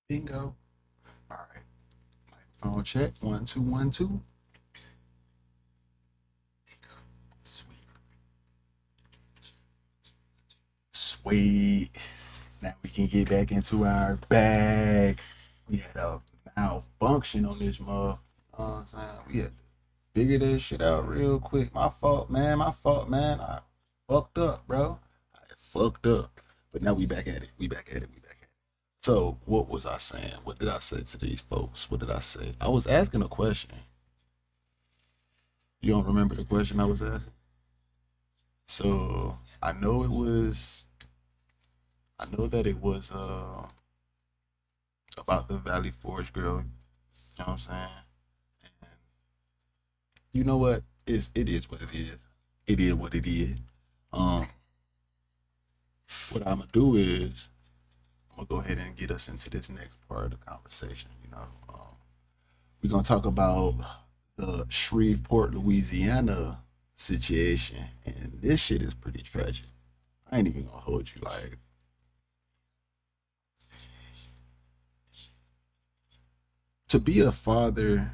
Bingo. All right. Microphone check. 1 2 1 2. Sweet. Sweet. Now we can get back into our bag. We had a malfunction on this mother. You know what I'm saying? We had to figure this shit out real quick. My fault, man. My fault, man. I fucked up, bro. I fucked up. But now we back at it. We back at it. We back at it. So what was I saying? What did I say to these folks? What did I say? I was asking a question. You don't remember the question I was asking? So I know it was. I know that it was about the Valley Forge girl. You know what I'm saying? And you know what? It is what it is. It is what it is. Um, what I'm gonna do is I'm gonna go ahead and get us into this next part of the conversation. We're gonna talk about the Shreveport, Louisiana situation, and this shit is pretty tragic. I ain't even gonna hold you. Like, to be a father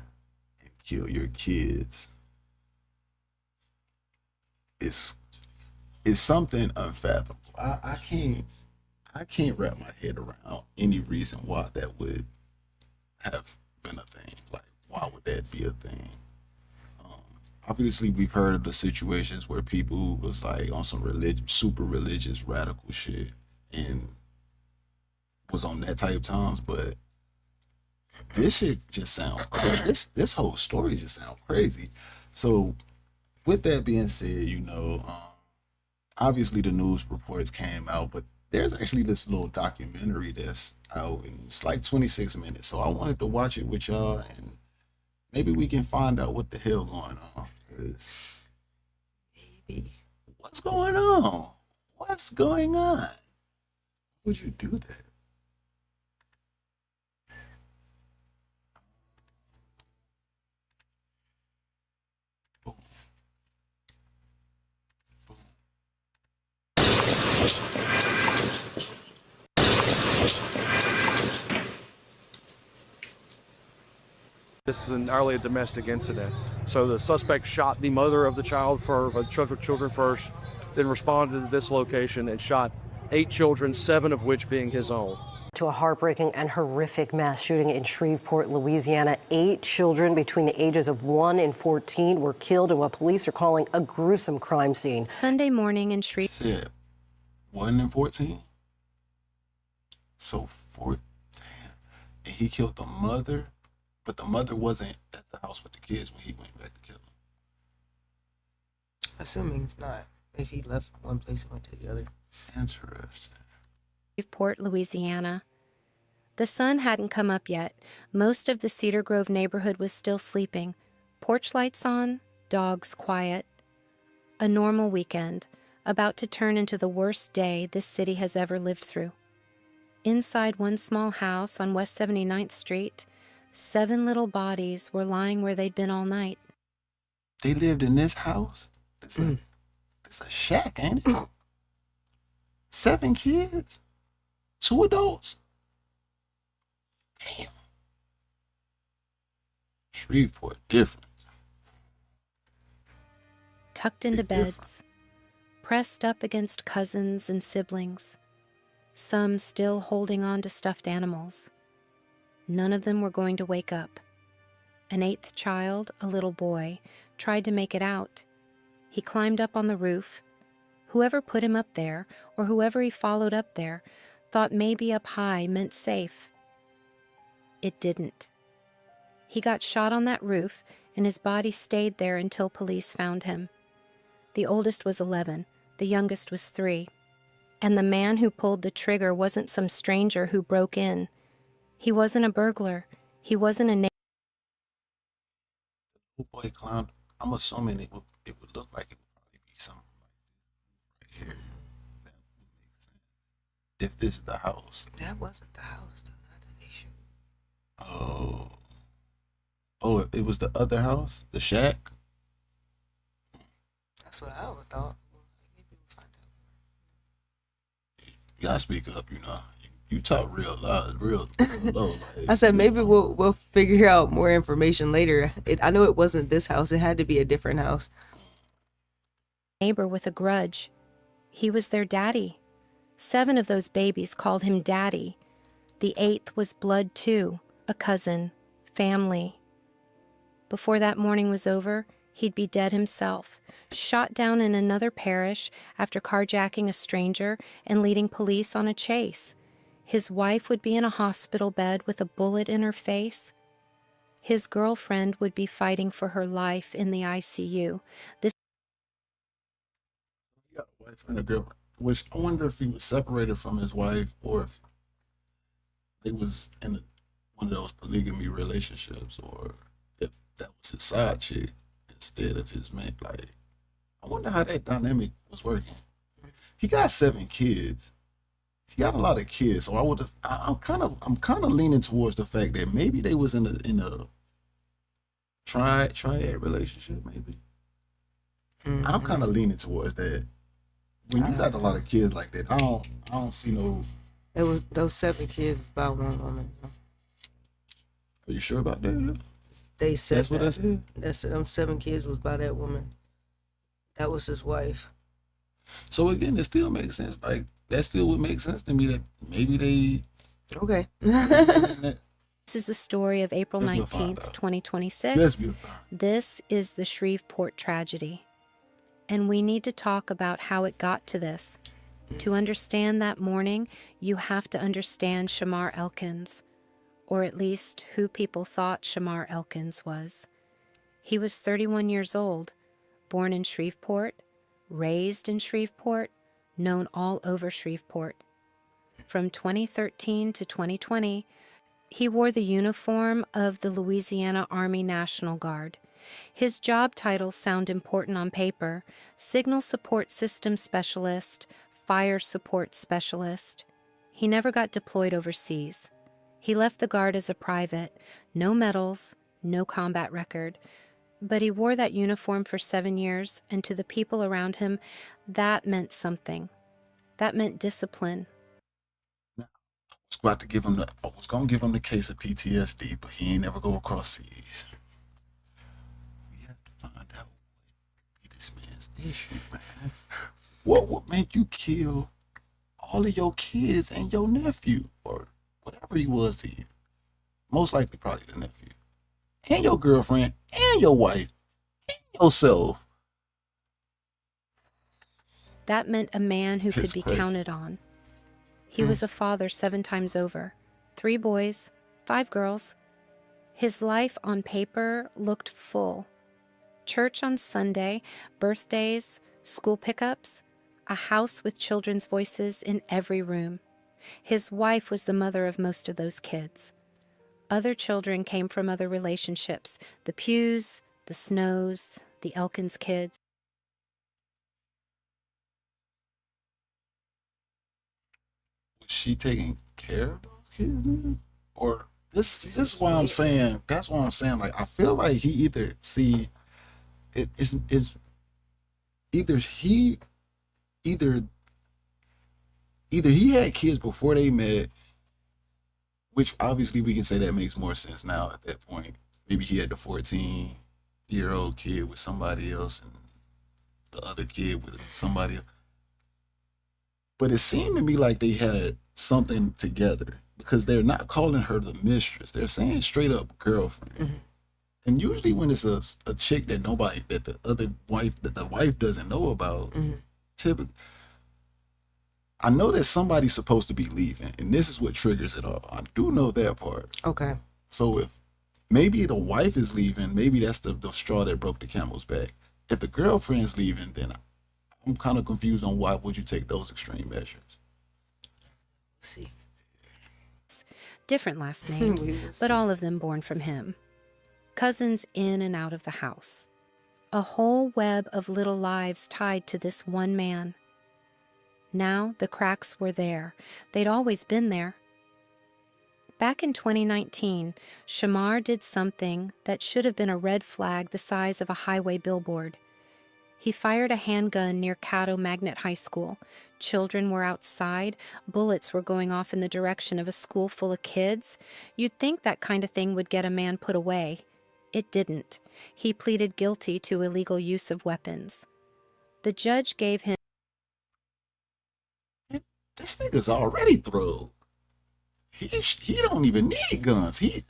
and kill your kids is something unfathomable. I can't wrap my head around any reason why that would have been a thing. Like, why would that be a thing? Um, Obviously, we've heard of the situations where people was like on some super religious, radical shit, and was on that type of times. But this shit just sound crazy. This whole story just sound crazy. So, with that being said, obviously the news reports came out, but there's actually this little documentary that's out, and it's like 26 minutes. So I wanted to watch it with y'all, and maybe we can find out what the hell going on. 'Cause Maybe. what's going on? What's going on? Would you do that? Boom, boom. This is entirely a domestic incident. So the suspect shot the mother of the child for children first, then responded to this location and shot 8 children, 7 of which being his own. To a heartbreaking and horrific mass shooting in Shreveport, Louisiana. 8 children between the ages of 1 and 14 were killed in what police are calling a gruesome crime scene. Sunday morning in Shreveport. Said 1 and 14. So four, damn. And he killed the mother, but the mother wasn't at the house with the kids when he went back to kill them. Assuming not. If he left one place and went to the other. Interesting. Shreveport, Louisiana. The sun hadn't come up yet. Most of the Cedar Grove neighborhood was still sleeping. Porch lights on, dogs quiet. A normal weekend, about to turn into the worst day this city has ever lived through. Inside one small house on West 79th Street, 7 little bodies were lying where they'd been all night. They lived in this house? It's a shack, ain't it? 7 kids? 2 adults? Damn. Shreveport different. Tucked into Big difference. beds, pressed up against cousins and siblings, some still holding on to stuffed animals. None of them were going to wake up. An 8th child, a little boy, tried to make it out. He climbed up on the roof. Whoever put him up there, or whoever he followed up there, thought maybe up high meant safe. It didn't. He got shot on that roof, and his body stayed there until police found him. The oldest was 11, the youngest was 3. And the man who pulled the trigger wasn't some stranger who broke in. He wasn't a burglar. He wasn't a Oh boy, clown. I'm assuming it would look like it would probably be something like this right here. That would make sense. If this is the house. That wasn't the house. That's not the issue. Oh. Oh, it was the other house? The shack? That's what I would thought. Well, maybe we'll find out. You gotta speak up, you know. You talk real loud, real low. Like, I said maybe we'll figure out more information later. I know it wasn't this house. It had to be a different house. Neighbor with a grudge. He was their daddy. 7 of those babies called him daddy. The 8th was blood too, a cousin, family. Before that morning was over, he'd be dead himself, shot down in another parish after carjacking a stranger and leading police on a chase. His wife would be in a hospital bed with a bullet in her face. His girlfriend would be fighting for her life in the ICU. This he got a wife and a girl. Which I wonder if he was separated from his wife or if they was in one of those polygamy relationships, or if that was his side chick instead of his mate. Like, I wonder how that dynamic was working. He got 7 kids. He got a lot of kids, so I'm kind of leaning towards the fact that maybe they was in a triad relationship. Maybe I'm kind of leaning towards that. When you got a lot of kids like that, I don't see no. It was those 7 kids about one woman. Are you sure about that? They said That's what I said. That's them 7 kids was by that woman. That was his wife. So again, it still makes sense. Like, that still would make sense to me that maybe they. Okay. This is the story of April Let's go 19th, find out. 2026. Let's be fine. This is the Shreveport tragedy. And we need to talk about how it got to this. To understand that morning, you have to understand Shamar Elkins, or at least who people thought Shamar Elkins was. He was 31 years old, born in Shreveport, raised in Shreveport, known all over Shreveport. From 2013 to 2020, he wore the uniform of the Louisiana Army National Guard. His job titles sound important on paper: Signal Support System Specialist, Fire Support Specialist. He never got deployed overseas. He left the Guard as a private, no medals, no combat record. But he wore that uniform for 7 years, and to the people around him, that meant something. That meant discipline. I was gonna give him the case of PTSD, but he ain't never go across seas. We have to find out what could be this man's issue, man. What would make you kill all of your kids and your nephew, or whatever he was to you? Most likely, probably the nephew, and your girlfriend, and your wife, and yourself. That meant a man who could It's be crazy. counted on. He was a father 7 times over. 3 boys, 5 girls. His life on paper looked full. Church on Sunday, birthdays, school pickups, a house with children's voices in every room. His wife was the mother of most of those kids. Other children came from other relationships: the Pews, the Snows, the Elkins kids. Was she taking care of those kids, man? Or this is why I'm saying. That's why I'm saying. Like, I feel like he either it's either he had kids before they met, which obviously we can say that makes more sense now at that point. Maybe he had the 14-year-old kid with somebody else and the other kid with somebody else. But it seemed to me like they had something together, because they're not calling her the mistress. They're saying straight up girlfriend. Mm-hmm. And usually when it's a chick that the wife doesn't know about, Mm-hmm. typically, I know that somebody's supposed to be leaving, and this is what triggers it all. I do know that part. Okay. So if maybe the wife is leaving, maybe that's the straw that broke the camel's back. If the girlfriend's leaving, then I'm kind of confused on why would you take those extreme measures. Let's see. Different last names, We will but see. all of them born from him. Cousins in and out of the house. A whole web of little lives tied to this one man. Now the cracks were there. They'd always been there. Back in 2019, Shamar did something that should have been a red flag the size of a highway billboard. He fired a handgun near Caddo Magnet High School. Children were outside. Bullets were going off in the direction of a school full of kids. You'd think that kind of thing would get a man put away. It didn't. He pleaded guilty to illegal use of weapons. The judge gave him This nigga's already through. He don't even need guns. He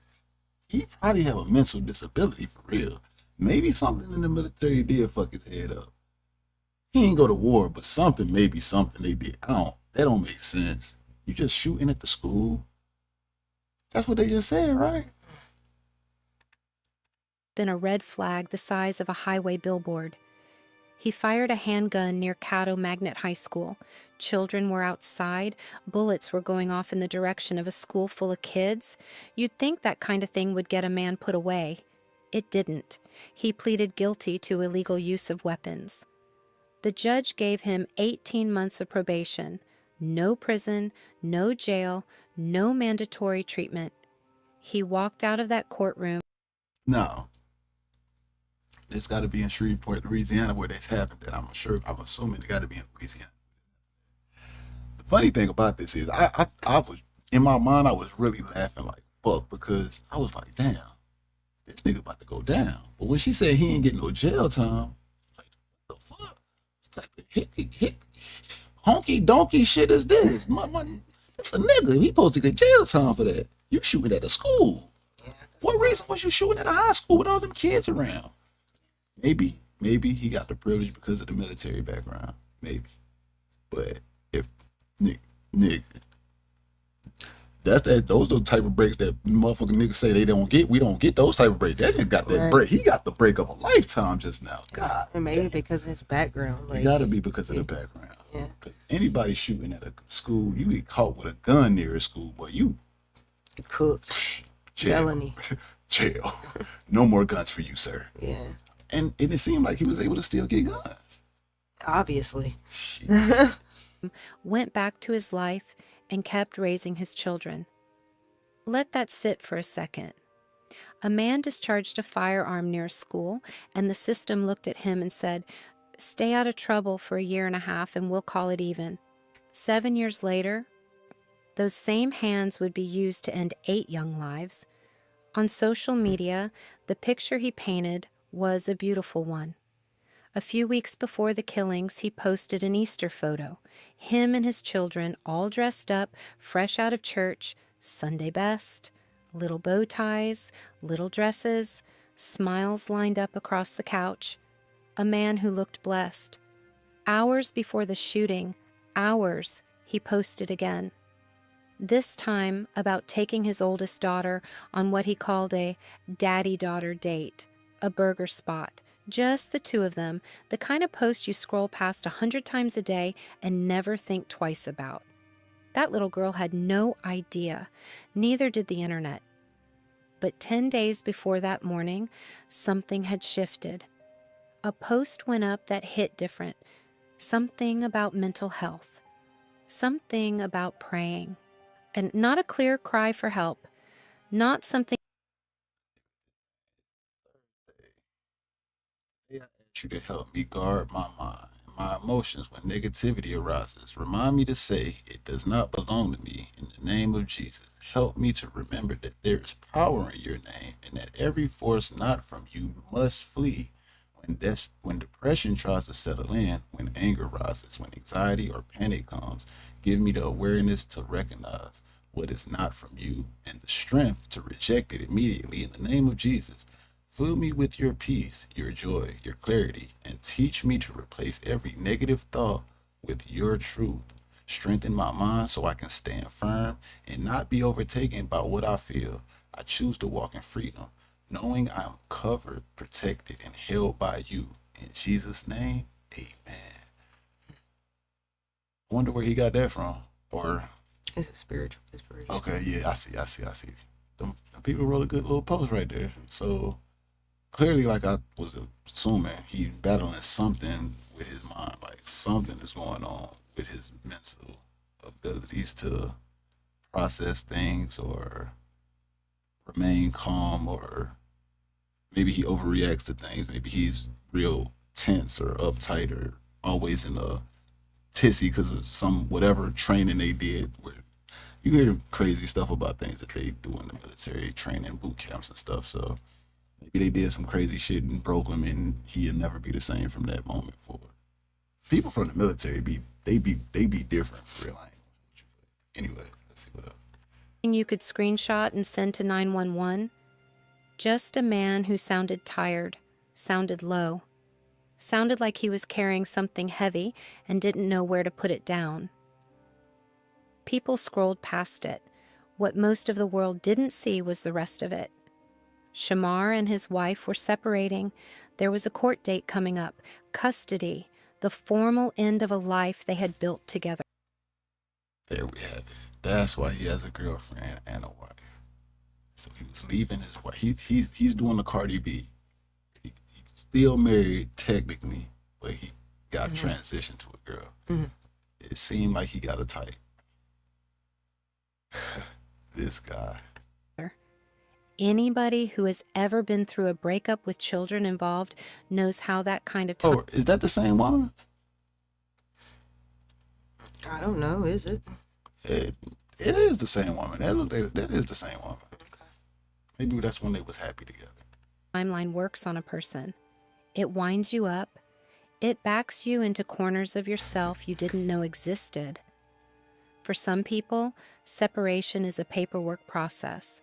probably have a mental disability for real. Maybe something in the military did fuck his head up. He ain't go to war, but maybe something they did. That don't make sense. You just shooting at the school. That's what they just said, right? been a red flag the size of a highway billboard. He fired a handgun near Caddo Magnet High School. Children were outside. Bullets were going off in the direction of a school full of kids. You'd think that kind of thing would get a man put away. It didn't. He pleaded guilty to illegal use of weapons. The judge gave him 18 months of probation. No prison, no jail, no mandatory treatment. He walked out of that courtroom. No. It's got to be in Shreveport, Louisiana, where this happened. And I'm assuming it got to be in Louisiana. The funny thing about this is, I was in my mind, I was really laughing like fuck, because I was like, damn, this nigga about to go down. But when she said he ain't getting no jail time, like, what the fuck? What type of honky donkey shit is this? It's a nigga. He supposed to get jail time for that. You shooting at a school. Yeah, What reason was you shooting at a high school with all them kids around? Maybe he got the privilege because of the military background. Maybe. But if nigga, those are the type of break that motherfucking niggas say they don't get. We don't get those type of breaks. That nigga got that Right. break. He got the break of a lifetime just now. God. And maybe because of his background. It Like, gotta be because of the background. Yeah. Because anybody shooting at a school, you get caught with a gun near a school, but you cooked. jail. Felony. Jail. No more guns for you, sir. Yeah. And it seemed like he was able to still get guns. Obviously. Went back to his life and kept raising his children. Let that sit for a second. A man discharged a firearm near a school, and the system looked at him and said, "Stay out of trouble for a year and a half and we'll call it even." 7 years later, those same hands would be used to end 8 young lives. On social media, the picture he painted was a beautiful one. A few weeks before the killings, he posted an Easter photo. Him and his children all dressed up, fresh out of church, Sunday best, little bow ties, little dresses, smiles lined up across the couch. A man who looked blessed. Hours before the shooting, he posted again. This time about taking his oldest daughter on what he called a daddy-daughter date, a burger spot. Just the two of them, the kind of post you scroll past 100 times a day and never think twice about. That little girl had no idea. Neither did the internet. But 10 days before that morning, something had shifted. A post went up that hit different. Something about mental health. Something about praying. And not a clear cry for help. Not something. I ask you to help me guard my mind and my emotions when negativity arises. Remind me to say it does not belong to me. In the name of Jesus, help me to remember that there is power in your name and that every force not from you must flee. When depression tries to settle in, when anger rises, when anxiety or panic comes, give me the awareness to recognize what is not from you and the strength to reject it immediately in the name of Jesus. Fill me with your peace, your joy, your clarity, and teach me to replace every negative thought with your truth. Strengthen my mind so I can stand firm and not be overtaken by what I feel. I choose to walk in freedom, knowing I am covered, protected, and held by you. In Jesus' name, amen. I wonder where he got that from. Or, It's a spiritual inspiration. okay, yeah, I see. Them people wrote a good little post right there. So, clearly, like I was assuming, he's battling something with his mind. Like something is going on with his mental abilities to process things or remain calm, or maybe he overreacts to things. Maybe he's real tense or uptight or always in a tissy because of some whatever training they did. Where you hear crazy stuff about things that they do in the military, training, boot camps and stuff. So maybe they did some crazy shit and broke him, and he'll never be the same from that moment forward. People from the military they be different for real. I ain't gonna hold you. But anyway, let's see what else. You could screenshot and send to 911. Just a man who sounded tired, sounded low, sounded like he was carrying something heavy and didn't know where to put it down. People scrolled past it. What most of the world didn't see was the rest of it. Shamar and his wife were separating. There was a court date coming up, custody, the formal end of a life they had built together. There we have it. That's why he has a girlfriend and a wife. So he was leaving his wife. He's doing the Cardi B. He's still married technically, but he got transitioned to a girl. It seemed like he got a type. This guy. Anybody who has ever been through a breakup with children involved knows how that kind of Oh, is that the same woman? I don't know, is it? It is the same woman. That is the same woman. Okay. Maybe that's when they was happy together. timeline works on a person. It winds you up. It backs you into corners of yourself you didn't know existed. For some people, separation is a paperwork process.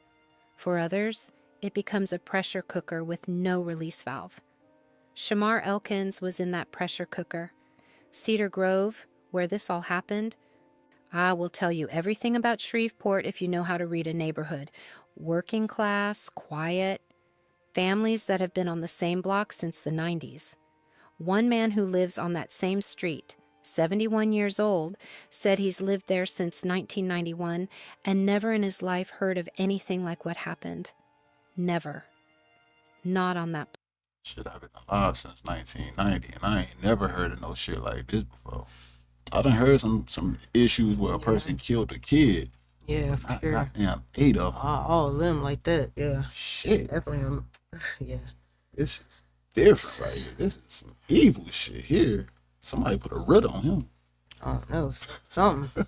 For others, it becomes a pressure cooker with no release valve. Shamar Elkins was in that pressure cooker. Cedar Grove, where this all happened, I will tell you everything about Shreveport if you know how to read a neighborhood. Working class, quiet, families that have been on the same block since the 90s. One man who lives on that same street, 71 years old, said he's lived there since 1991 and never in his life heard of anything like what happened. Never. Not on that. Shit, I've been alive since 1990, and I ain't never heard of no shit like this before. I done heard some issues where a person killed a kid. Yeah, for sure. Goddamn, 8 of them. All of them like that, yeah. Shit. Definitely, yeah. It's just different right here. This is some evil shit here. Somebody put a root on him. I don't know, something.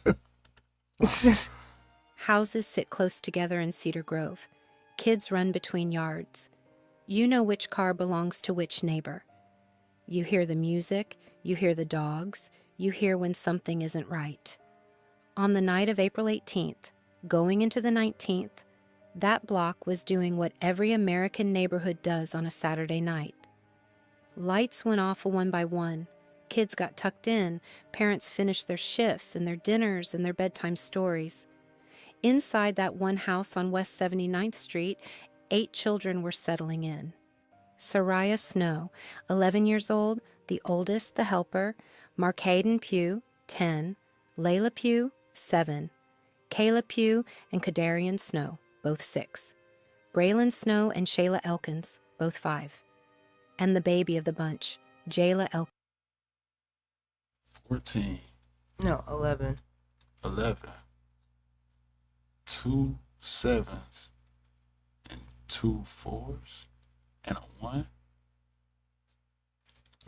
Houses sit close together in Cedar Grove. Kids run between yards. You know which car belongs to which neighbor. You hear the music, you hear the dogs, you hear when something isn't right. On the night of April 18th, going into the 19th, that block was doing what every American neighborhood does on a Saturday night. Lights went off one by one. Kids got tucked in. Parents finished their shifts and their dinners and their bedtime stories. Inside that one house on West 79th Street, 8 children were settling in. Soraya Snow, 11 years old, the oldest, the helper. Marcaden Pugh, 10. Layla Pugh, 7. Kayla Pugh and Kadarian Snow, both 6. Braylon Snow and Shayla Elkins, both 5. And the baby of the bunch, Jayla Elkins. 14. No, 11. 11. 2 7s and 2 4s and a 1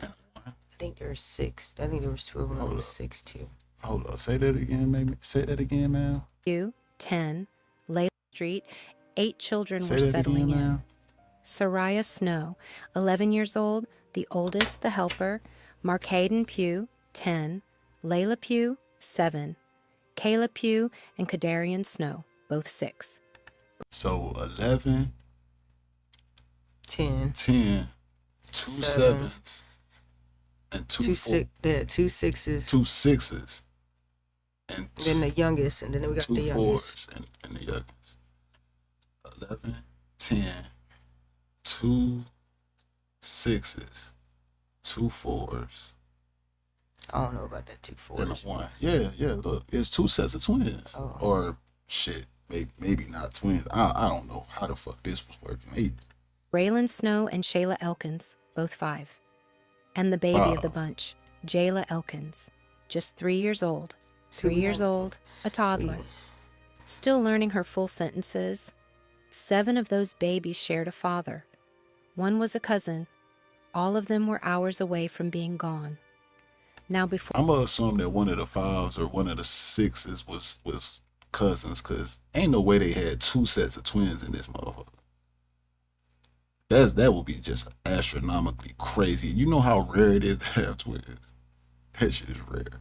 and a 1. I think there were 6. I think there was 2 of them. There Hold was up. 6 too. Hold up. Say that again, maybe. Say that again, man. Pugh, 10. Layla Street, 8 children Say were that settling again, in. man. Soraya Snow, 11 years old, the oldest, the helper. Marcaden Pugh, 10. Layla Pugh, 7. Kayla Pugh and Kadarian Snow, both 6. So 11, 10. 10, 2 7. 7s and 2 2 4, 6. Yeah, 2 6s. 2 6s and Then the youngest, and then we got 2 the youngest. 4s and the youngest. 11, 10, 2 6s, 2 4s, I don't know about that 2 and a 4s. 1. Yeah. Look, it's 2 sets of twins. Oh. Or shit, maybe not twins. I don't know how the fuck this was working. Maybe. Braylon Snow and Shayla Elkins, both 5. And the baby of the 5. bunch, Jayla Elkins, just 3 years old. See, 3 we years have- old, a toddler. Still learning her full sentences. 7 of those babies shared a father. One was a cousin. All of them were hours away from being gone. Now before I'm gonna assume that one of the fives or one of the sixes was cousins, cause ain't no way they had two sets of twins in this motherfucker. That would be just astronomically crazy. You know how rare it is to have twins. That shit is rare.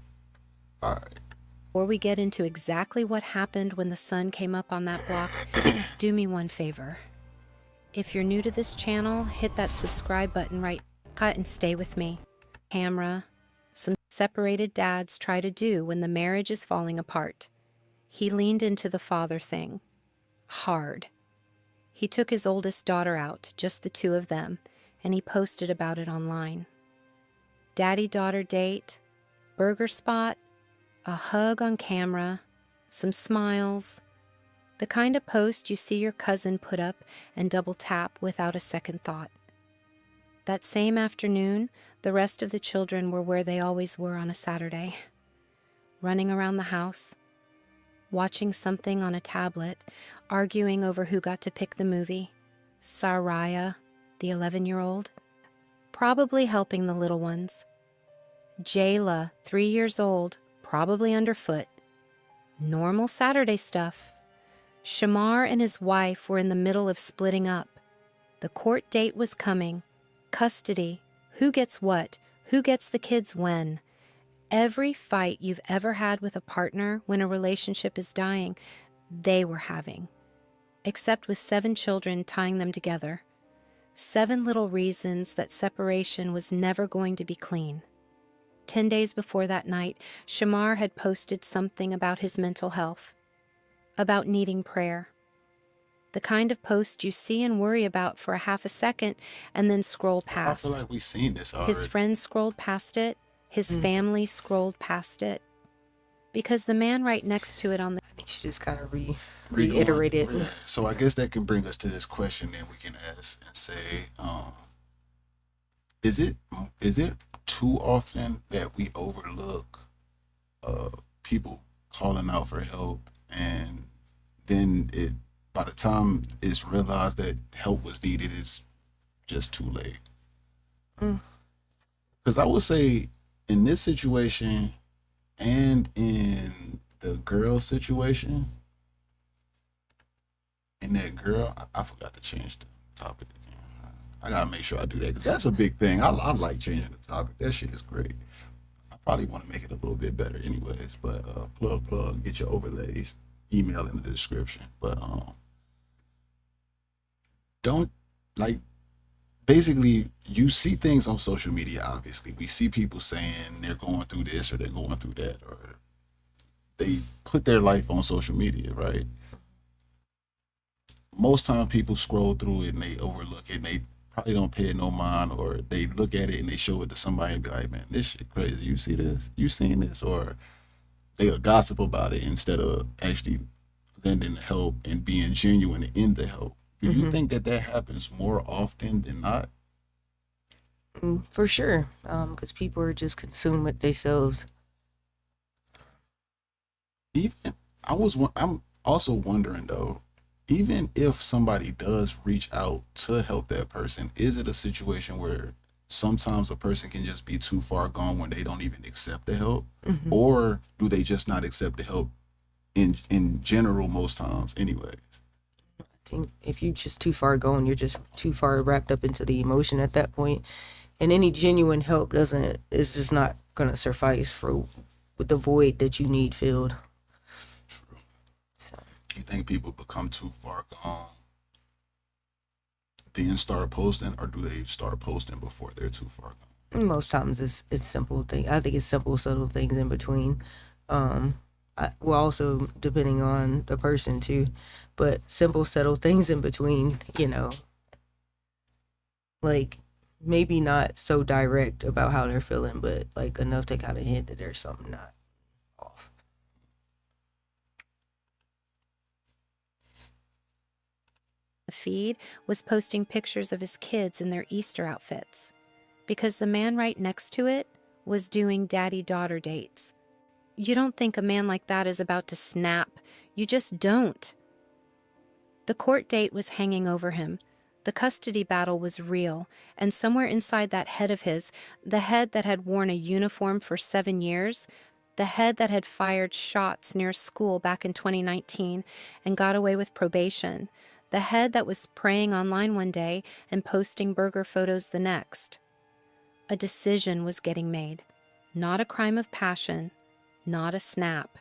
All right. Before we get into exactly what happened when the sun came up on that block, do me one favor. If you're new to this channel, hit that subscribe button right, cut and stay with me. Camera, some separated dads try to do when the marriage is falling apart. He leaned into the father thing. Hard. He took his oldest daughter out, just the two of them, and he posted about it online. Daddy-daughter date, burger spot, a hug on camera, some smiles. The kind of post you see your cousin put up and double tap without a second thought. That same afternoon, the rest of the children were where they always were on a Saturday. Running around the house, watching something on a tablet, arguing over who got to pick the movie. Saraya, the 11-year-old, probably helping the little ones. Jayla, 3 years old, probably underfoot. Normal Saturday stuff. Shamar and his wife were in the middle of splitting up. The court date was coming. Custody. Who gets what? Who gets the kids when? Every fight you've ever had with a partner when a relationship is dying, they were having. Except with 7 children tying them together. 7 little reasons that separation was never going to be clean. 10 days before that night, Shamar had posted something about his mental health. About needing prayer. The kind of post you see and worry about for a half a second and then scroll past. I feel like we've seen this already. His friends scrolled past it. His family scrolled past it. Because the man right next to it on the... I think she just kind of reiterated. So I guess that can bring us to this question that we can ask and say, is it too often that we overlook people calling out for help, and then by the time it's realized that help was needed, it's just too late? Because I would say in this situation and in the girl situation, in that girl, I forgot to change the topic again. I gotta make sure I do that, because that's a big thing. I like changing the topic. That shit is great. I probably want to make it a little bit better anyways, but plug, get your overlays, email in the description. But don't, like, basically, you see things on social media. Obviously, we see people saying they're going through this or they're going through that, or they put their life on social media, right? Most time people scroll through it and they overlook it and they probably don't pay it no mind, or they look at it and they show it to somebody and be like, man, this shit crazy. You see this? You seen this? Or they'll gossip about it instead of actually lending help and being genuine in the help. Do you think that happens more often than not? For sure, because people are just consumed with themselves. I'm also wondering though, even if somebody does reach out to help that person, is it a situation where sometimes a person can just be too far gone when they don't even accept the help? Or do they just not accept the help in general most times anyways? I think if you're just too far gone, you're just too far wrapped up into the emotion at that point. And any genuine help is just not gonna suffice with the void that you need filled. True. So you think people become too far gone, then start posting, or do they start posting before they're too far gone? Most times it's simple things. I think it's simple, subtle things in between. Well, also depending on the person too, but simple, subtle things in between, like maybe not so direct about how they're feeling, but like enough to kind of hint that there's something not off. The feed was posting pictures of his kids in their Easter outfits, because the man right next to it was doing daddy-daughter dates. You don't think a man like that is about to snap. You just don't. The court date was hanging over him. The custody battle was real, and somewhere inside that head of his, the head that had worn a uniform for 7 years, the head that had fired shots near a school back in 2019 and got away with probation, the head that was praying online one day and posting burger photos the next. A decision was getting made. Not a crime of passion, not a snap.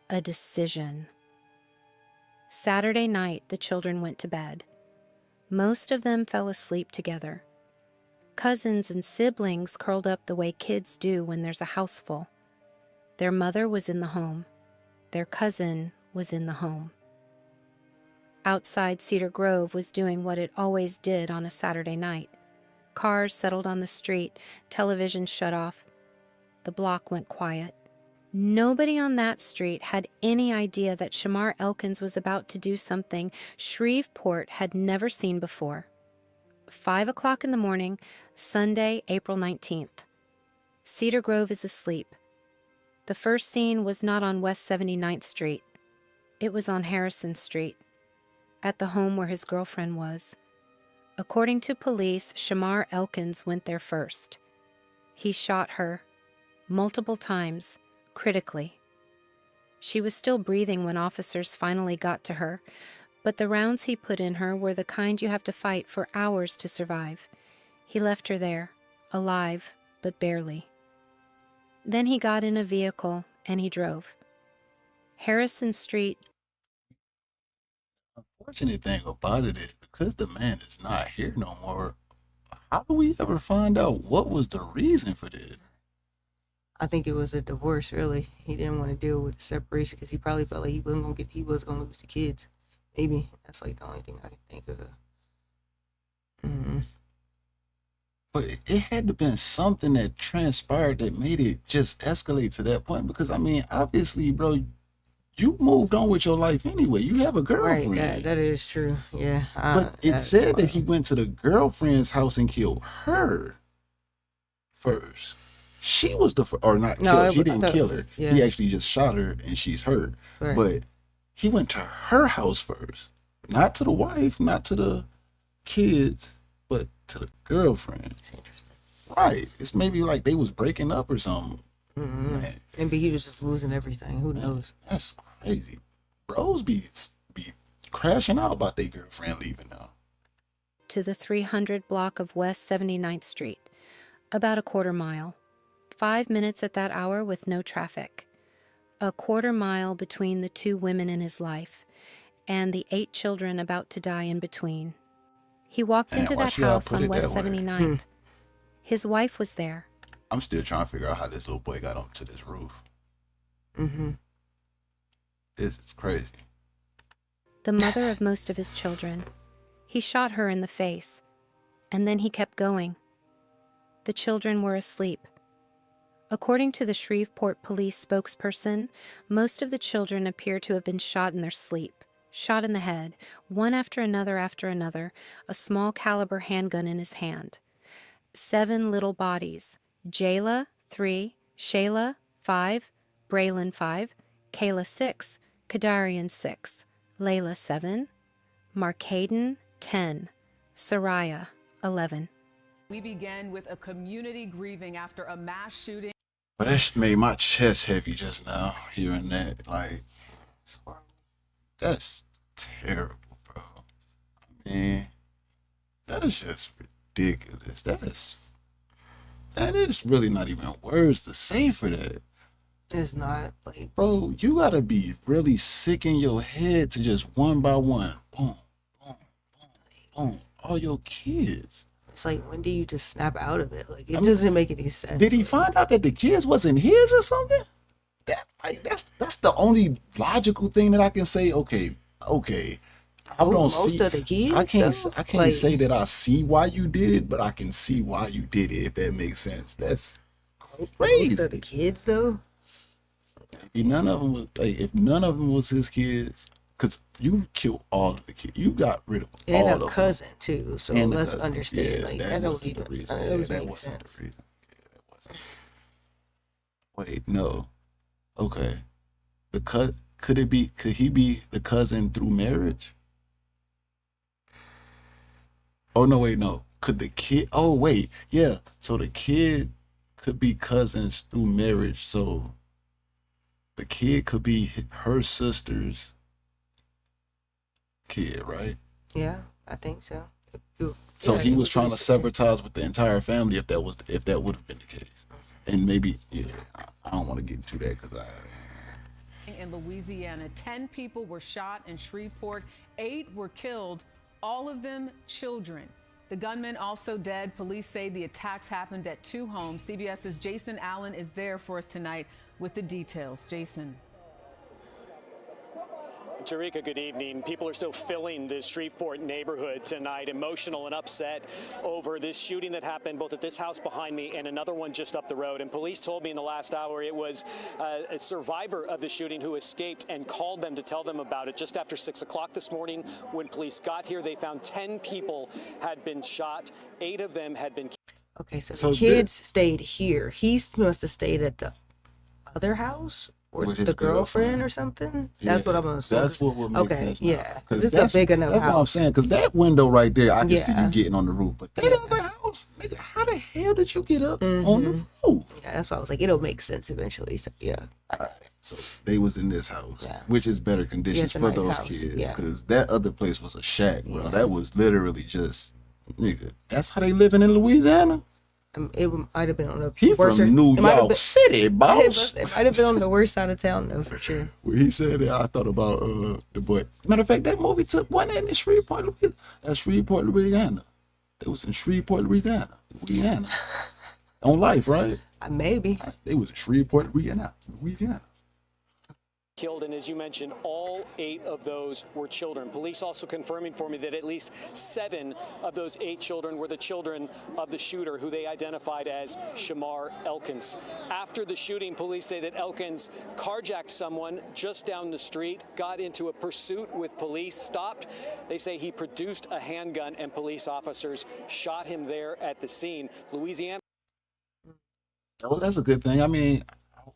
A decision. Saturday night, the children went to bed. Most of them fell asleep together. Cousins and siblings curled up the way kids do when there's a house full. Their mother was in the home. Their cousin was in the home. Outside, Cedar Grove was doing what it always did on a Saturday night. Cars settled on the street, television shut off. The block went quiet. Nobody on that street had any idea that Shamar Elkins was about to do something Shreveport had never seen before. 5 o'clock in the morning, Sunday, April 19th. Cedar Grove is asleep. The first scene was not on West 79th Street. It was on Harrison Street, at the home where his girlfriend was. According to police, Shamar Elkins went there first. He shot her multiple times, critically. She was still breathing when officers finally got to her, but the rounds he put in her were the kind you have to fight for hours to survive. He left her there, alive, but barely. Then he got in a vehicle and he drove. Harrison Street. Unfortunate thing about it is because the man is not here no more, how do we ever find out what was the reason for this? I think it was a divorce, really. He didn't want to deal with the separation because he probably felt like he was gonna lose the kids. Maybe that's like the only thing I can think of. But it had to been something that transpired that made it just escalate to that point. Because I mean, obviously, bro, you moved on with your life anyway. You have a girlfriend. Right, that is true. Yeah. But it said that he went to the girlfriend's house and killed her first. She was the or not killed. He didn't kill her. Yeah. He actually just shot her and she's hurt. Right. But he went to her house first, not to the wife, not to the kids, but to the girlfriend. It's interesting. Right. It's maybe like they was breaking up or something. Man, Maybe he was just losing everything. Who knows? that's crazy. Bros be crashing out about their girlfriend leaving now. To the 300 block of West 79th Street, about a quarter mile. 5 minutes at that hour with no traffic. A quarter mile between the 2 women in his life and the 8 children about to die in between. He walked into that house on West 79th. His wife was there. I'm still trying to figure out how this little boy got onto this roof. This is crazy. The mother of most of his children. He shot her in the face, and then he kept going. The children were asleep. According to the Shreveport police spokesperson, most of the children appear to have been shot in their sleep, shot in the head, one after another, a small caliber handgun in his hand. 7 little bodies: Jayla, 3, Shayla, 5, Braylon, 5, Kayla, 6, Kadarian, 6, Layla, 7, Markaden, 10, Soraya, 11. We began with a community grieving after a mass shooting. But that made my chest heavy just now, hearing that. Like, that's terrible, bro. I mean, that's just ridiculous. That is really not even words to say for that. It's not like, Bro, you gotta be really sick in your head to just one by one, boom, boom, boom, boom, all your kids. it's like, when do you just snap out of it? Like, it doesn't make any sense. Did he find out that the kids wasn't his or something? That's the only logical thing that I can say. Okay. I don't most see. of the kids, I can't though? Like, say that I see why you did it, but I can see why you did it. If that makes sense. That's crazy. most of the kids, though. If none of them was his kids, because you killed all of the kids. You got rid of all And of a them. cousin, too. So And the let's cousin. understand. Yeah, Like, that that don't wasn't even the reason. that Yeah, doesn't that make wasn't sense. the reason. Yeah, that wasn't. Wait, no. Okay. Could he be the cousin through marriage? Oh no, wait, no. Could the kid? Oh wait, yeah. So the kid could be cousins through marriage. So the kid could be her sister's kid, right? Yeah, I think so. So Yeah, he it was would trying be to sister. sever ties with the entire family if that would have been the case. And maybe, yeah, I don't want to get into that because In Louisiana, 10 people were shot in Shreveport, 8 were killed, all of them children. The gunman also dead. Police say the attacks happened at 2 homes. CBS's Jason Allen is there for us tonight with the details. Jason. Jarika, good evening. People are still filling the Shreveport neighborhood tonight, emotional and upset over this shooting that happened both at this house behind me and another one just up the road. And police told me in the last hour it was a survivor of the shooting who escaped and called them to tell them about it. Just after 6 o'clock this morning, when police got here, they found 10 people had been shot. 8 of them had been. Okay, so So the kids stayed here. He must have stayed at the other house or With the his girlfriend girlfriend. or something. That's what I'm gonna assume. That's what would make Okay, sense. Now. yeah, because it's that's a big enough That's house. what I'm saying. Because that window right there, I can see Yeah. you getting on the roof. But that other house, nigga, how the hell did you get up on the roof? Yeah, that's why I was like, it'll make sense eventually. So yeah, I got it. So they was in this house, Yeah. which is better conditions it's a for nice those house, kids. yeah. Because that other place was a shack, bro. Yeah. That was literally just, nigga, that's how they living in Louisiana? It might have been on the He worst. from New it might have York been- City, boss. It might have been on the worst side of town though, for sure. When he said that, I thought about the boy. Matter of fact, that movie took one in Shreveport, Louisiana. Shreveport, Louisiana. It was in Shreveport, Louisiana. On Life, right? Maybe. It was in Shreveport, Louisiana. Killed, and as you mentioned, all 8 of those were children. Police also confirming for me that at least 7 of those 8 children were the children of the shooter, who they identified as Shamar Elkins. After the shooting, police say that Elkins carjacked someone just down the street, got into a pursuit with police, stopped. They say he produced a handgun, and police officers shot him there at the scene. Louisiana. Well, that's a good thing. I mean,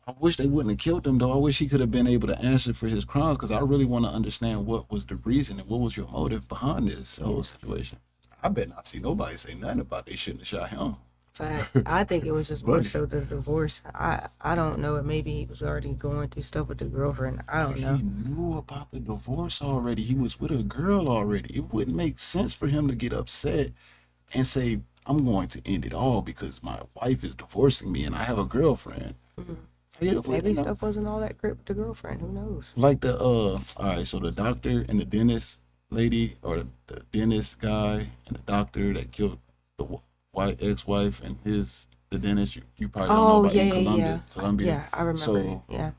I wish they wouldn't have killed him, though. I wish he could have been able to answer for his crimes, because I really want to understand what was the reason and what was your motive behind this whole situation. I bet not see nobody say nothing about they shouldn't have shot him. Fact. I think it was just more Buddy. so the divorce. I don't know. Maybe he was already going through stuff with the girlfriend. I don't know. He knew about the divorce already. He was with a girl already. It wouldn't make sense for him to get upset and say, I'm going to end it all because my wife is divorcing me and I have a girlfriend. Maybe stuff wasn't all that great with the girlfriend. Who knows? Like the all right, so the doctor and the dentist lady, or the dentist guy and the doctor that killed the white ex-wife and the dentist, you probably don't know about in Colombia. Yeah, I remember. So yeah.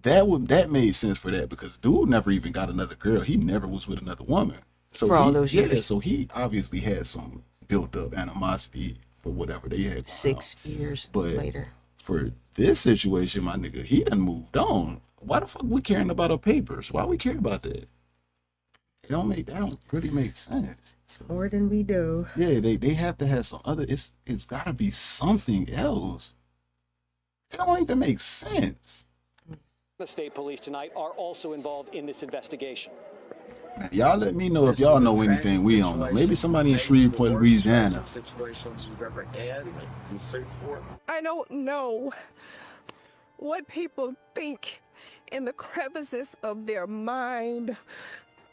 that made sense for that, because dude never even got another girl. He never was with another woman. So For all those years. Yeah, so he obviously had some built up animosity for whatever they had going 6 on. years But later. for this situation, my nigga, he done moved on. Why the fuck we caring about our papers? Why we care about that? That don't really make sense. It's more than we do. Yeah, they have to have some other. It's gotta be something else. It don't even make sense. The state police tonight are also involved in this investigation. Now, y'all let me know if y'all know anything we don't know. Maybe somebody in Shreveport, Louisiana. I don't know what people think in the crevices of their mind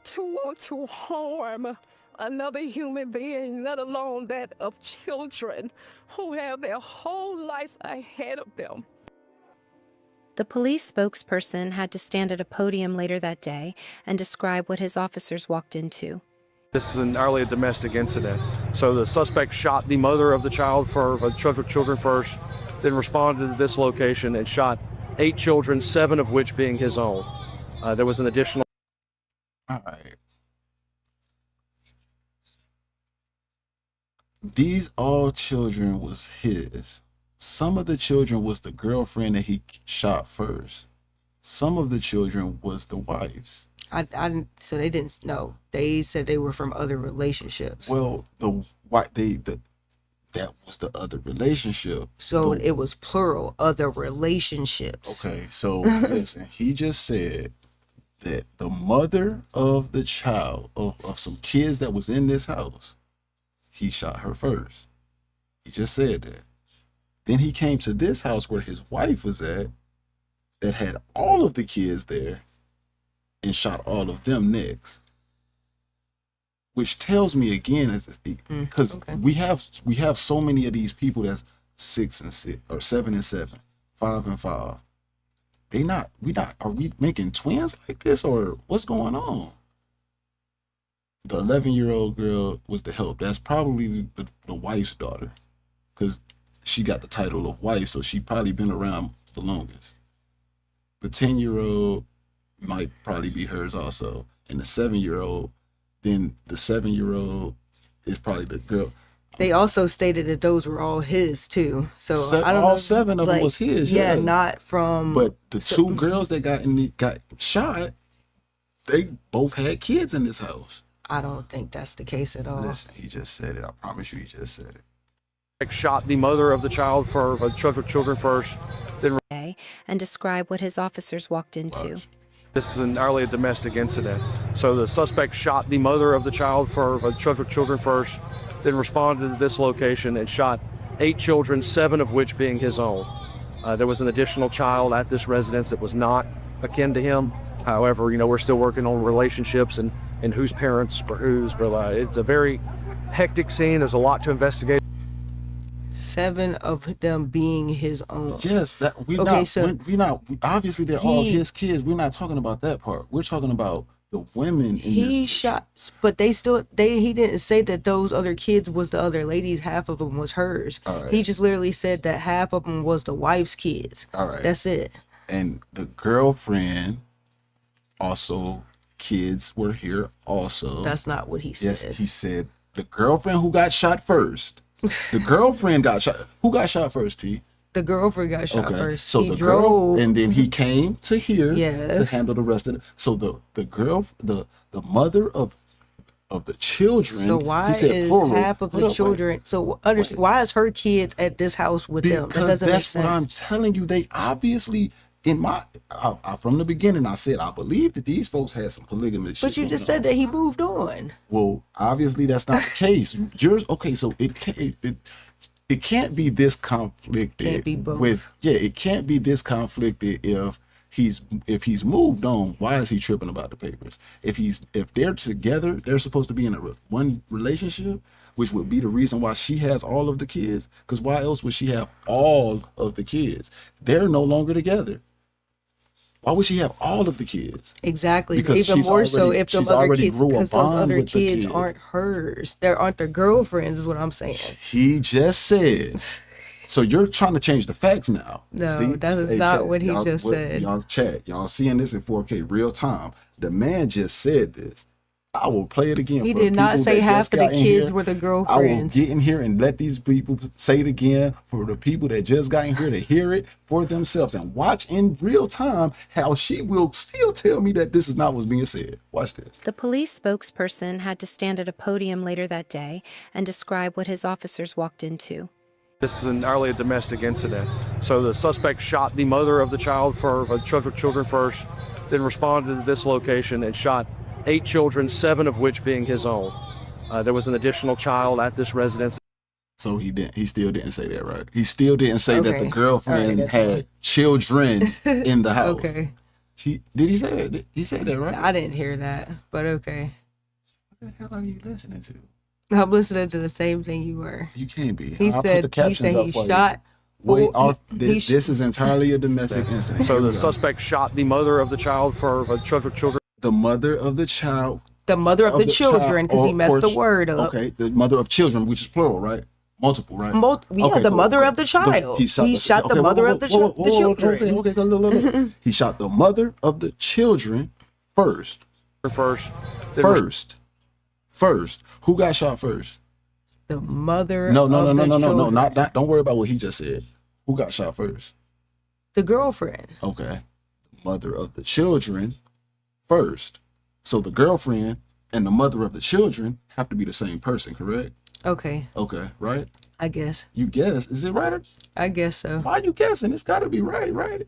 to want to harm another human being, let alone that of children who have their whole life ahead of them. The police spokesperson had to stand at a podium later that day and describe what his officers walked into. This is entirely a domestic incident. So the suspect shot the mother of the child for children first, then responded to this location and shot 8 children, 7 of which being his own. There was an additional. All right. These all children was his. Some of the children was the girlfriend that he shot first. Some of the children was the wife's. I didn't. So they didn't know. They said they were from other relationships. Well, that was the other relationship. So it was plural, other relationships. Okay, so listen, he just said that the mother of the child of some kids that was in this house, he shot her first. He just said that. Then he came to this house where his wife was at, that had all of the kids there, and shot all of them next. Which tells me again, because we have so many of these people that's 6 and 6 or 7 and 7, 5 and 5. Are we making twins like this, or what's going on? The 11-year-old girl was the help. That's probably the wife's daughter, because she got the title of wife, so she probably been around the longest. The 10-year-old might probably be hers also, and the 7-year-old. Then the 7-year-old is probably the girl. They also stated that those were all his too. So I don't know. All 7 of them was his. Yeah, not from. But the 2 girls that got shot, they both had kids in this house. I don't think that's the case at all. Listen, he just said it. I promise you, he just said it. Shot the mother of the child for children first, then. And describe what his officers walked into. This is entirely a domestic incident. So the suspect shot the mother of the child for children first, then responded to this location and shot 8 children, 7 of which being his own. There was an additional child at this residence that was not akin to him. However, we're still working on relationships and whose parents or whose. It's a very hectic scene. There's a lot to investigate. 7 of them being his own. Yes, that we not obviously they're all his kids. We're not talking about that part. We're talking about the women in he shot, but he didn't say that those other kids was the other ladies. Half of them was hers. Right. He just literally said that half of them was the wife's kids. All right, that's it. And the girlfriend also, kids were here also. That's not what he said. Yes, he said the girlfriend who got shot first. The girlfriend got shot. Who got shot first, T? The girlfriend got shot first. So he drove, and then he came to here yes. to handle the rest of it. So the mother of the children. So why he said, is plural, half of the children? So understand, why is her kids at this house with them? That doesn't make sense. That's what I'm telling you. They obviously. From the beginning, I said I believe that these folks had some polygamous shit. But you just said that he moved on. Well, obviously that's not the case. So it can't be this conflicted. Can't be both. It can't be this conflicted if he's moved on. Why is he tripping about the papers? If they're together, they're supposed to be in one relationship, which would be the reason why she has all of the kids. Because why else would she have all of the kids? They're no longer together. Why would she have all of the kids? Exactly. Because even more so if she's other already kids, grew a because those bond other with the kids aren't hers. They aren't their girlfriends, is what I'm saying. He just said. So you're trying to change the facts now. No, See? that is not chat, what he just said. Y'all chat. Y'all seeing this in 4K real time. The man just said this. I will play it again. He did not say half of the kids were the I will girlfriends. get in here and let these people say it again for the people that just got in here to hear it for themselves and watch in real time how she will still tell me that this is not what's being said. Watch this. The police spokesperson had to stand at a podium later that day and describe what his officers walked into. This is entirely a domestic incident. So the suspect shot the mother of the child for children first, then responded to this location and shot 8 children, 7 of which being his own. There was an additional child at this residence. So he still didn't say that, right? He still didn't say that the Okay. girlfriend All right, had children in the house. Okay. Did he say that? He said that, right? I didn't hear that, but okay. What the hell are you listening to? I'm listening to the same thing you were. You can't be. He I'll put said the captions he up for you. shot. Wait, well, this is entirely a domestic incident. So Here we the go. suspect shot the mother of the child for children. The mother of the child. The mother of the children, because he messed the word up. Okay, the mother of children, which is plural, right? Multiple, right? The mother of the child. He shot the mother of the children. Okay, look. He shot the mother of the children first. First. Who got shot first? The mother No. of the children. Not. Don't worry about what he just said. Who got shot first? The girlfriend. Okay. The mother of the children first. So the girlfriend and the mother of the children have to be the same person, correct? Okay, Okay, right? I guess. You guess. Is it right? I guess so. Why are you guessing? It's got to be right?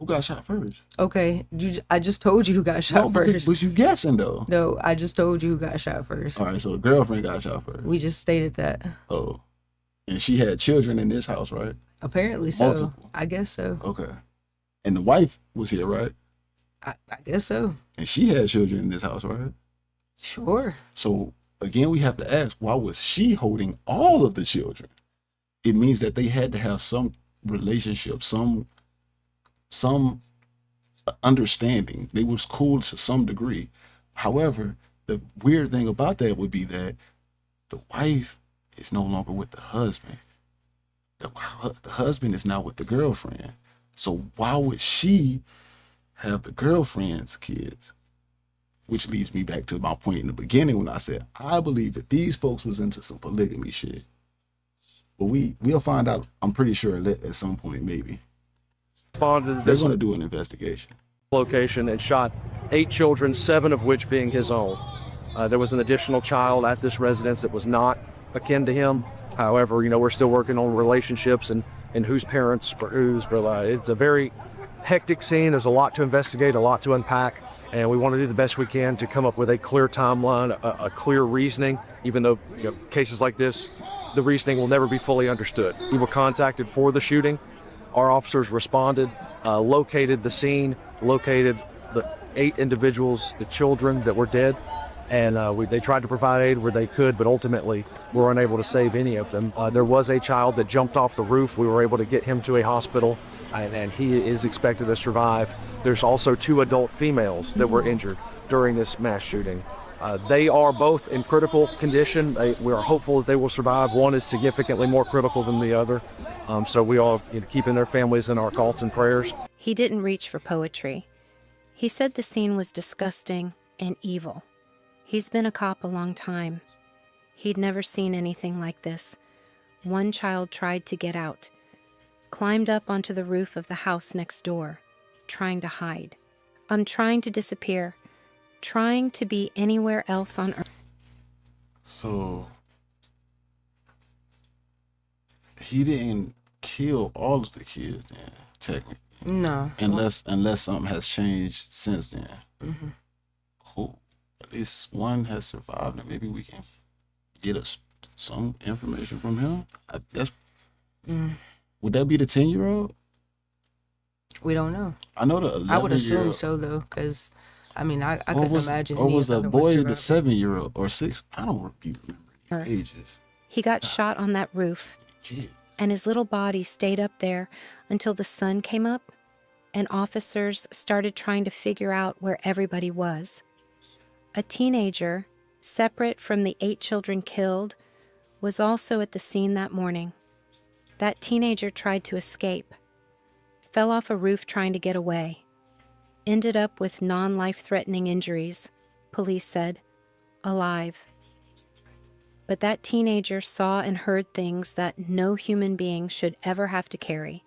Who got shot first? Okay, I just told you who got shot first. Was you guessing though? No, I just told you who got shot first. All right, so the girlfriend got shot first. We just stated that. Oh, and she had children in this house, right? Apparently so. Multiple. I guess so. Okay, and the wife was here, right? I guess so. And she had children in this house, right? Sure. So again, we have to ask, why was she holding all of the children? It means that they had to have some relationship, some understanding. They was cool to some degree. However, the weird thing about that would be that the wife is no longer with the husband. The husband is now with the girlfriend. So why would she have the girlfriend's kids? Which leads me back to my point in the beginning when I said, I believe that these folks was into some polygamy shit. But we'll find out, I'm pretty sure, at some point, maybe. Responded to They're this going to do an investigation. location and shot 8 children, 7 of which being his own. There was an additional child at this residence that was not akin to him. However, we're still working on relationships and whose parents for whose. It's a very hectic scene. There's a lot to investigate, a lot to unpack, and we want to do the best we can to come up with a clear timeline, a clear reasoning, even though cases like this, the reasoning will never be fully understood. We were contacted for the shooting. Our officers responded, located the scene, located the 8 individuals, the children that were dead, and they tried to provide aid where they could, but ultimately were unable to save any of them. There was a child that jumped off the roof. We were able to get him to a hospital, and he is expected to survive. There's also 2 adult females that were injured during this mass shooting. They are both in critical condition. We are hopeful that they will survive. One is significantly more critical than the other. So we all keeping their families in our thoughts and prayers. He didn't reach for poetry. He said the scene was disgusting and evil. He's been a cop a long time. He'd never seen anything like this. One child tried to get out, climbed up onto the roof of the house next door, trying to hide. I'm trying to disappear, trying to be anywhere else on earth. So he didn't kill all of the kids then, technically. No. Unless something has changed since then. Mm-hmm. Cool. At least one has survived, and maybe we can get us some information from him. Would that be the 10-year-old? We don't know. I know the 11-year-old. I would assume so, though, because, I couldn't imagine. Or was a boy the surviving. 7-year-old or 6? I don't remember these ages. He got shot on that roof, and his little body stayed up there until the sun came up, and officers started trying to figure out where everybody was. A teenager, separate from the 8 children killed, was also at the scene that morning. That teenager tried to escape, fell off a roof trying to get away, ended up with non-life-threatening injuries, police said, alive. But that teenager saw and heard things that no human being should ever have to carry,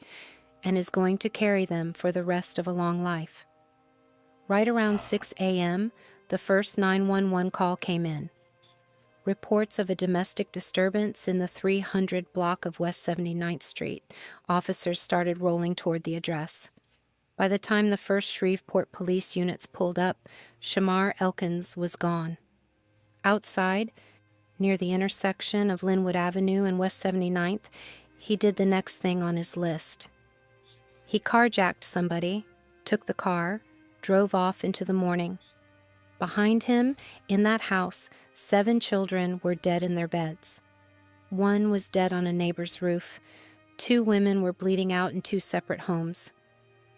and is going to carry them for the rest of a long life. Right around 6 a.m., the first 911 call came in. Reports of a domestic disturbance in the 300 block of West 79th Street. Officers started rolling toward the address. By the time the first Shreveport police units pulled up, Shamar Elkins was gone. Outside, near the intersection of Linwood Avenue and West 79th, he did the next thing on his list. He carjacked somebody, took the car, drove off into the morning. Behind him, in that house, 7 children were dead in their beds. 1 was dead on a neighbor's roof. 2 women were bleeding out in 2 separate homes.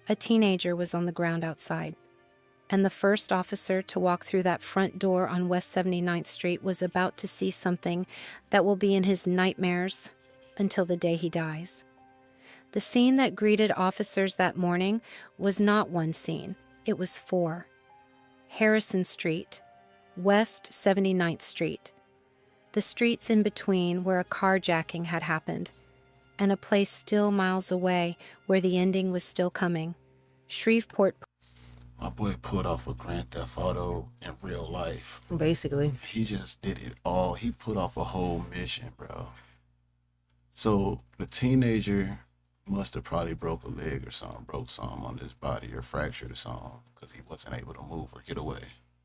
A teenager was on the ground outside. And the first officer to walk through that front door on West 79th Street was about to see something that will be in his nightmares until the day he dies. The scene that greeted officers that morning was not one scene. It was 4. Harrison Street, West 79th Street, the streets in between where a carjacking had happened, and a place still miles away where the ending was still coming. Shreveport. My boy pulled off a Grand Theft Auto in real life. Basically. He just did it all. He put off a whole mission, bro. So the teenager must have probably broke a leg or something, broke something on his body or fractured or something because he wasn't able to move or get away.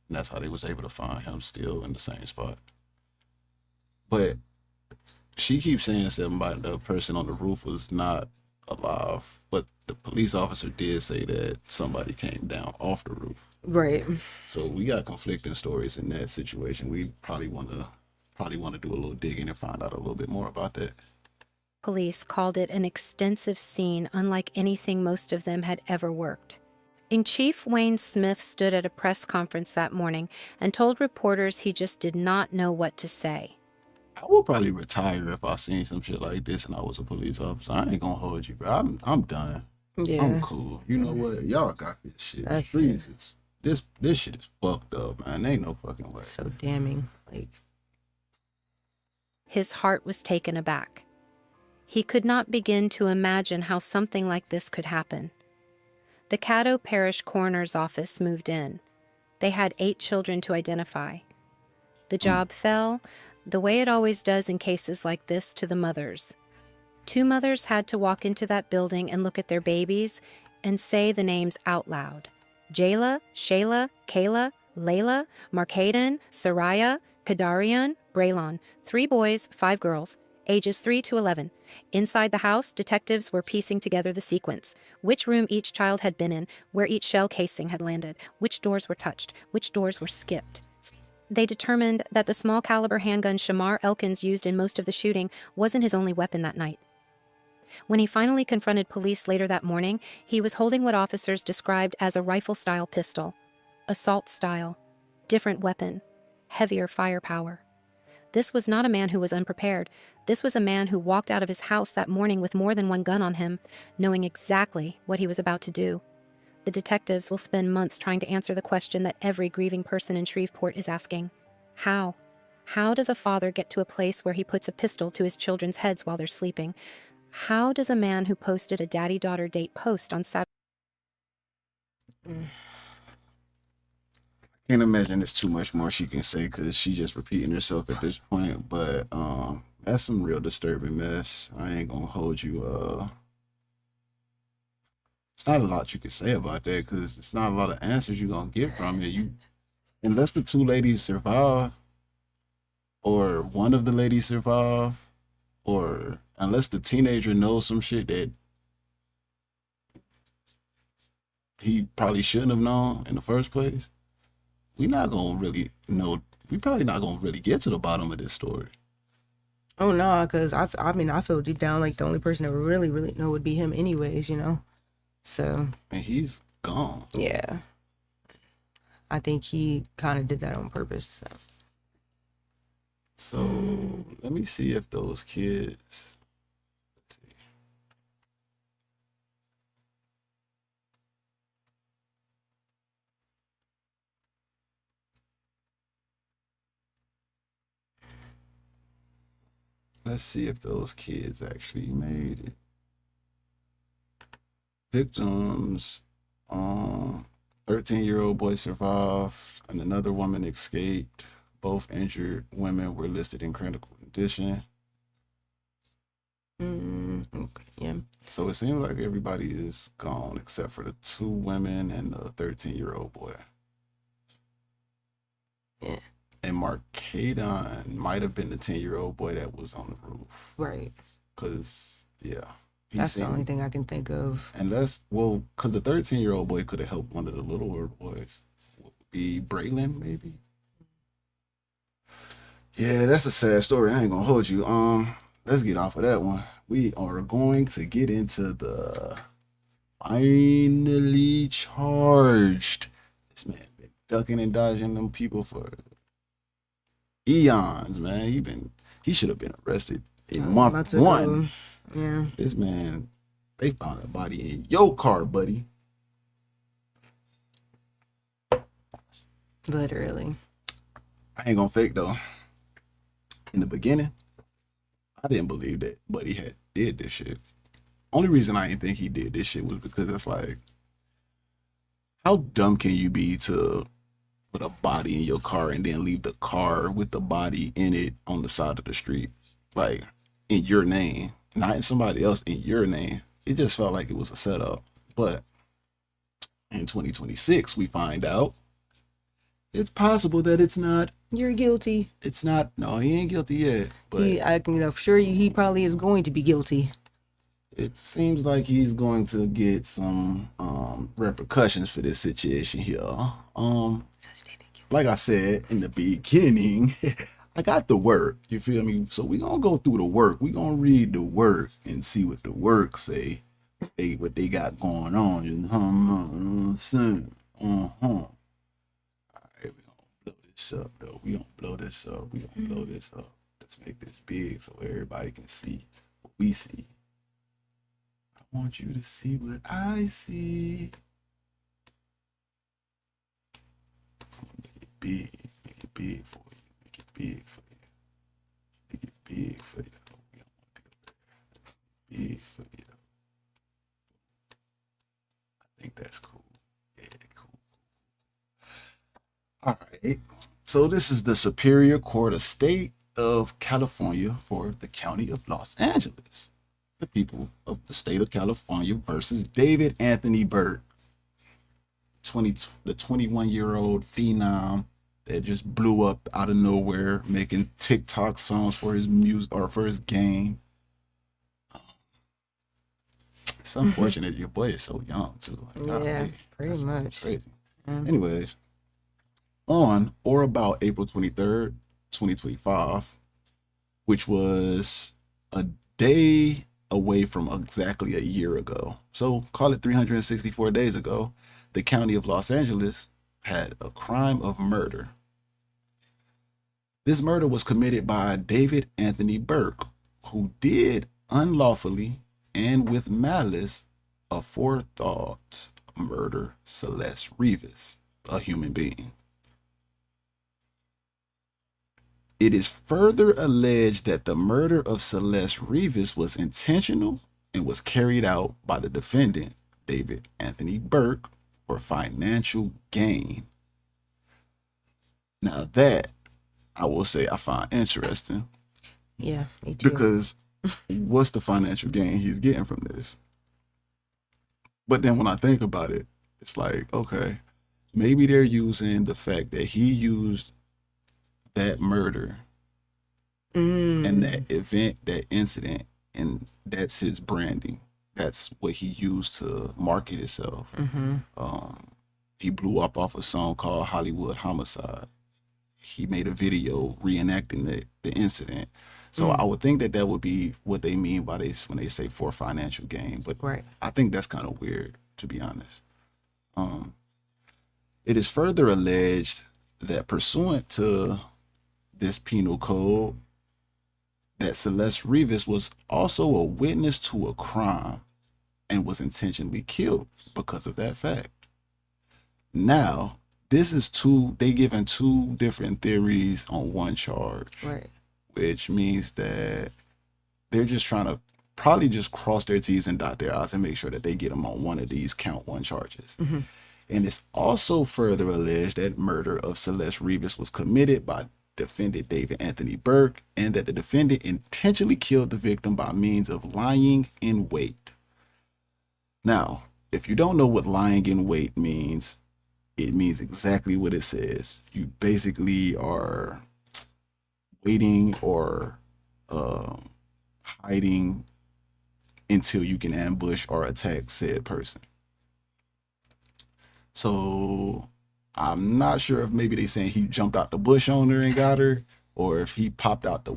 And that's how they was able to find him still in the same spot. But she keeps saying something about the person on the roof was not alive, but the police officer did say that somebody came down off the roof. Right. So we got conflicting stories in that situation. We probably want to do a little digging and find out a little bit more about that. Police called it an extensive scene unlike anything most of them had ever worked. And Chief Wayne Smith stood at a press conference that morning and told reporters he just did not know what to say. I would probably retire if I seen some shit like this and I was a police officer. I ain't gonna hold you, bro. I'm done. Yeah. I'm cool. You know what? Y'all got this shit. The That's streets is this shit is fucked up, man. Ain't no fucking way. So damning. Like, His heart was taken aback. He could not begin to imagine how something like this could happen. The Caddo Parish Coroner's Office moved in. They had 8 children to identify. The job fell, the way it always does in cases like this, to the mothers. 2 mothers had to walk into that building and look at their babies and say the names out loud. Jayla, Shayla, Kayla, Layla, Markaden, Saraya, Kadarian, Braylon. 3 boys, 5 girls, ages 3 to 11. Inside the house, detectives were piecing together the sequence. Which room each child had been in, where each shell casing had landed, which doors were touched, which doors were skipped. They determined that the small caliber handgun Shamar Elkins used in most of the shooting wasn't his only weapon that night. When he finally confronted police later that morning, he was holding what officers described as a rifle-style pistol. Assault style. Different weapon. Heavier firepower. This was not a man who was unprepared. This was a man who walked out of his house that morning with more than one gun on him, knowing exactly what he was about to do. The detectives will spend months trying to answer the question that every grieving person in Shreveport is asking. How? How does a father get to a place where he puts a pistol to his children's heads while they're sleeping? How does a man who posted a daddy-daughter date post on Saturday... Can't imagine there's too much more she can say because she just repeating herself at this point. But that's some real disturbing mess. I ain't gonna hold you. It's not a lot you can say about that because it's not a lot of answers you're gonna get from it. Unless the 2 ladies survive, or one of the ladies survive, or unless the teenager knows some shit that he probably shouldn't have known in the first place, we not gonna really know. We probably not gonna really get to the bottom of this story. oh no, because I mean, I feel deep down like the only person that would really know would be him anyways, you know? So. And he's gone. Yeah. I think he kind of did that on purpose. So let me see if those kids. Let's see. Let's see if those kids actually made it. Victims, 13-year-old boy survived and another woman escaped. Both injured women were listed in critical condition. Okay, yeah. So it seems like everybody is gone except for the 2 women and the 13-year-old boy. Yeah. And Markaden might have been the 10-year-old boy that was on the roof. Right. Because, yeah. That's the only thing I can think of. Unless, well, because the 13-year-old boy could have helped one of the littler boys. Would be Braylon, maybe? Yeah, that's a sad story. I ain't gonna hold you. Let's get off of that one. We are going to get into the finally charged. This man been ducking and dodging them people for eons, man. He should have been arrested in month 1. Yeah. This man, they found a body in your car, buddy. Literally. I ain't gonna fake though. In the beginning, I didn't believe that Buddy had did this shit. Only reason I didn't think he did this shit was because it's like, how dumb can you be to put a body in your car and then leave the car with the body in it on the side of the street, like in your name, not in somebody else, in your name. it just felt like it was a setup. But in 2026, we find out it's possible that it's not. You're guilty. It's not. No, he ain't guilty yet. But I can assure you, he probably is going to be guilty. it seems like he's going to get some repercussions for this situation here. Like I said in the beginning, I got the work. You feel me? So we gonna go through the work. We gonna read the work and see what the work say. What they got going on. You know what I'm saying? All right, we gonna blow this up though. We gonna blow this up. We gonna blow this up. Let's make this big so everybody can see what we see. I want you to see what I see. Make it big for you. Make it big for you. Make it big for you. We don't want to be big for you. I think that's cool. Yeah, cool. All right. So this is the Superior Court of State of California for the County of Los Angeles. The people of the state of California versus David Anthony Burke. The 21-year-old phenom that just blew up out of nowhere, making TikTok songs for his music or for his game. It's unfortunate your boy is so young too. Like, yeah, pretty much. Crazy. Anyways, on or about April 23rd, 2025, which was a day away from exactly a year ago. So call it 364 days ago. The county of Los Angeles had a crime of murder. This murder was committed by David Anthony Burke, who did unlawfully and with malice aforethought murder Celeste Rivas, a human being. It is further alleged that the murder of Celeste Rivas was intentional and was carried out by the defendant, David Anthony Burke, for financial gain. Now that, I will say, I find interesting. Yeah, me too. Because what's the financial gain he's getting from this? But then when I think about it, it's like, okay, maybe they're using the fact that he used that murder and that event, that incident, and that's his branding. That's what he used to market himself. He blew up off a song called Hollywood Homicide. He made a video reenacting the incident. So I would think that would be what they mean by this when they say for financial gain. But right. I think that's kind of weird, to be honest. It is further alleged that pursuant to this penal code, that Celeste Rivas was also a witness to a crime and was intentionally killed because of that fact. Now, this is they given two different theories on one charge. Right. Which means that they're just trying to probably just cross their T's and dot their I's and make sure that they get them on one of these count one charges. And it's also further alleged that murder of Celeste Rivas was committed by defendant David Anthony Burke, and that the defendant intentionally killed the victim by means of lying in wait. Now, if you don't know what lying in wait means, it means exactly what it says. You basically are waiting or hiding until you can ambush or attack said person. So I'm not sure if maybe they saying he jumped out the bush on her and got her, or if he popped out the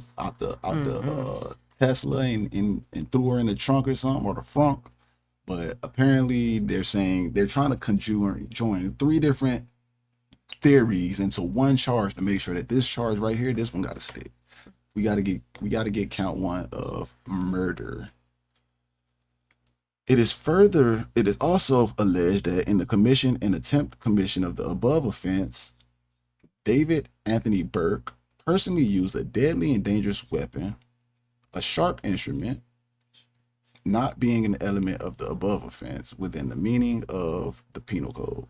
Tesla and threw her in the trunk or something, or the frunk. But apparently they're saying they're trying to join three different theories into one charge to make sure that this charge right here, this one got to stick. We got to get count one of murder. It is also alleged that in the commission and attempt commission of the above offense, David Anthony Burke personally used a deadly and dangerous weapon, a sharp instrument, not being an element of the above offense within the meaning of the penal code,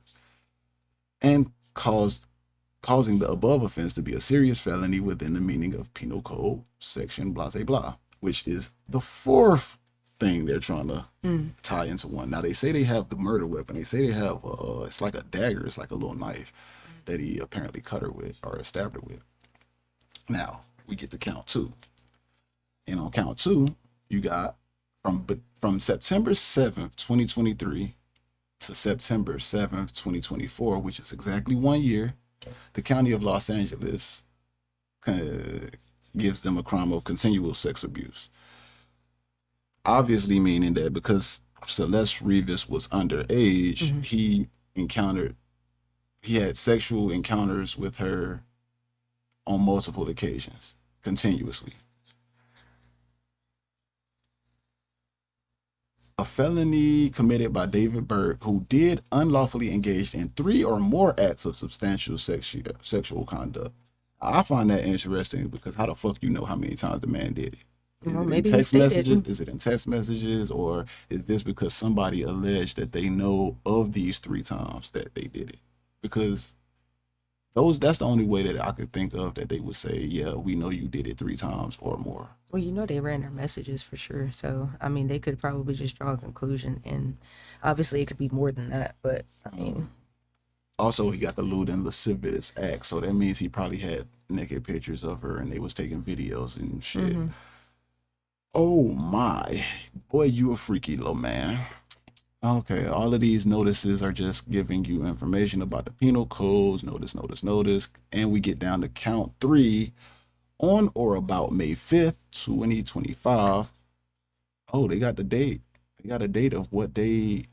and causing the above offense to be a serious felony within the meaning of penal code section blah blah blah, which is the fourth thing they're trying to tie into one. Now they say they have the murder weapon. They say they have it's like a dagger. It's like a little knife that he apparently cut her with or stabbed her with. Now we get to count 2, and on count 2, you got from September 7th, 2023 to September 7th, 2024, which is exactly 1 year. The county of Los Angeles gives them a crime of continual sex abuse. Obviously meaning that because Celeste Rivas was underage, he had sexual encounters with her on multiple occasions, continuously. A felony committed by David Burke, who did unlawfully engage in 3 or more acts of substantial sexual conduct. I find that interesting because how the fuck you know how many times the man did it? Is Well, it in maybe text he stated. messages? Is it in text messages, or is this because somebody alleged that they know of these 3 times that they did it? Because that's the only way that I could think of that they would say, yeah, we know you did it 3 times or more. Well, you know they ran their messages for sure. So, I mean, they could probably just draw a conclusion. And obviously it could be more than that. But, I mean... Also, he got the lewd and lascivious act. So that means he probably had naked pictures of her and they was taking videos and shit. Oh, my. Boy, you a freaky little man. Okay, all of these notices are just giving you information about the penal codes. Notice. And we get down to count 3. On or about May 5th, 2025. Oh, they got the date. They got a date of what they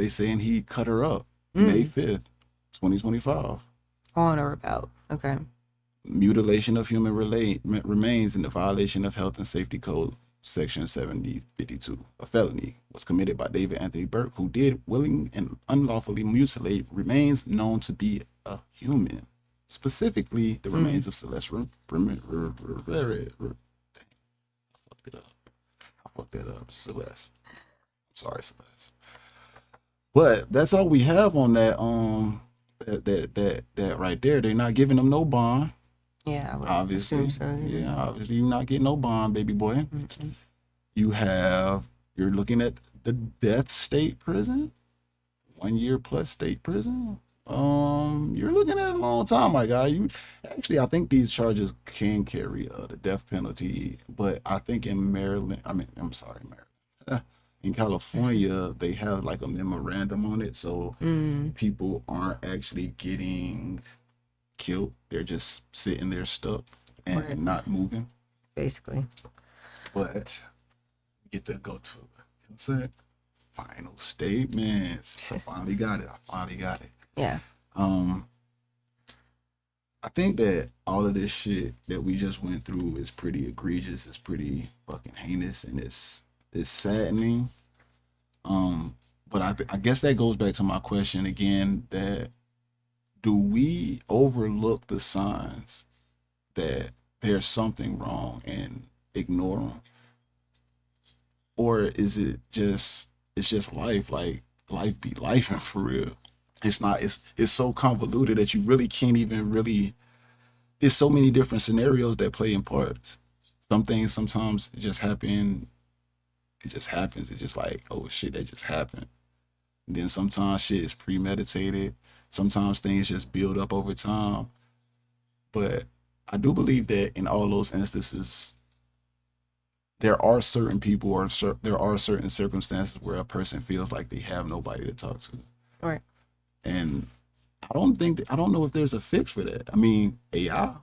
saying he cut her up. May 5th, 2025. On or about. Okay. Mutilation of human remains in the violation of Health and Safety Code Section 7052. A felony was committed by David Anthony Burke, who did willing and unlawfully mutilate remains known to be a human. Specifically, the remains of Celeste. I fucked that up. Celeste. I'm sorry, Celeste. But that's all we have on that. That right there. They're not giving them no bond. Yeah, I would Obviously. assume so. Yeah, obviously you're not getting no bond, baby boy. You're looking at the death state prison, 1 year plus state prison. You're looking at a long time, my guy. I think these charges can carry the death penalty, but I think in Maryland, in California, they have like a memorandum on it, so people aren't actually getting killed. They're just sitting there stuck and not moving. Basically. But we get to go to, I'm saying, final statements. I finally got it. Yeah. I think that all of this shit that we just went through is pretty egregious. It's pretty fucking heinous, and it's saddening. But I guess that goes back to my question again, that do we overlook the signs that there's something wrong and ignore them? Or is it's just life, like life be life and for real? It's so convoluted that you really can't even really, there's so many different scenarios that play in parts. Some things sometimes just happen. It just happens. It's just like, oh shit, that just happened. And then sometimes shit is premeditated. Sometimes things just build up over time. But I do believe that in all those instances, there are certain people or there are certain circumstances where a person feels like they have nobody to talk to. All right. And I don't know if there's a fix for that. I mean, AI,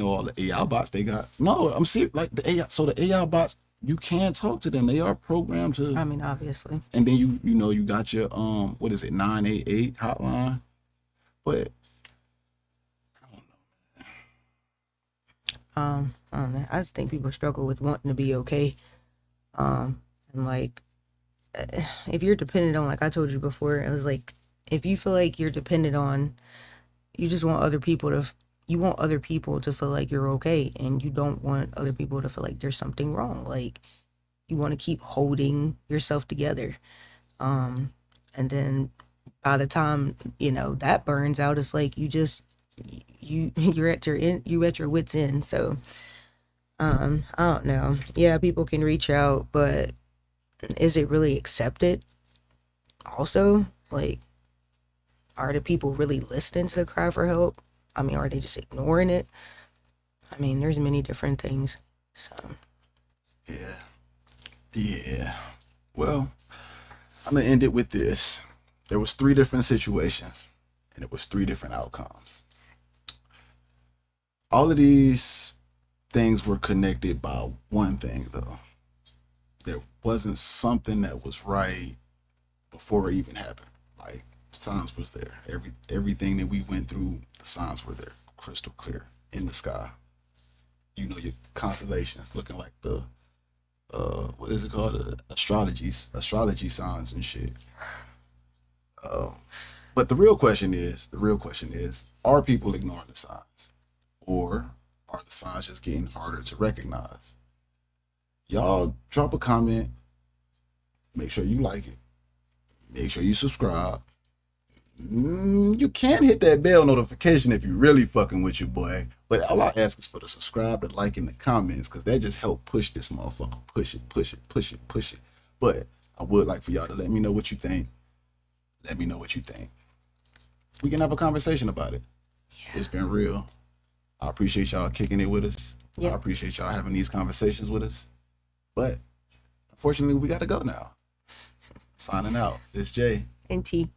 all the AI bots they got. No, I'm serious. Like the AI, so the AI bots, you can't talk to them. They are programmed to. I mean, obviously. And then you got your 988 hotline. But I don't know. I just think people struggle with wanting to be okay. And like, if you're dependent on, like I told you before, it was like, if you feel like you're dependent on, you just want other people to feel like you're okay, and you don't want other people to feel like there's something wrong. Like, you want to keep holding yourself together. And then by the time, that burns out, it's like you're at your wit's end. So I don't know. Yeah, people can reach out, but is it really accepted? Also, like, are the people really listening to the cry for help? I mean, are they just ignoring it? I mean, there's many different things. So, Yeah. Well, I'm gonna end it with this. There was 3 different situations, and it was 3 different outcomes. All of these things were connected by one thing, though. There wasn't something that was right before it even happened. Like, signs was there. Everything that we went through, the signs were there, crystal clear in the sky. You know, your constellations looking like the what is it called? Astrology signs and shit. But the real question is, are people ignoring the signs, or are the signs just getting harder to recognize? Y'all drop a comment. Make sure you like it. Make sure you subscribe. You can hit that bell notification if you really fucking with your boy. But all I ask is for the subscribe, the like, and the comments, because that just help push this motherfucker. Push it. But I would like for y'all to let me know what you think. We can have a conversation about it. Yeah. It's been real. I appreciate y'all kicking it with us. Yep. I appreciate y'all having these conversations with us. But unfortunately, we got to go now. Signing out. It's Jay. and T.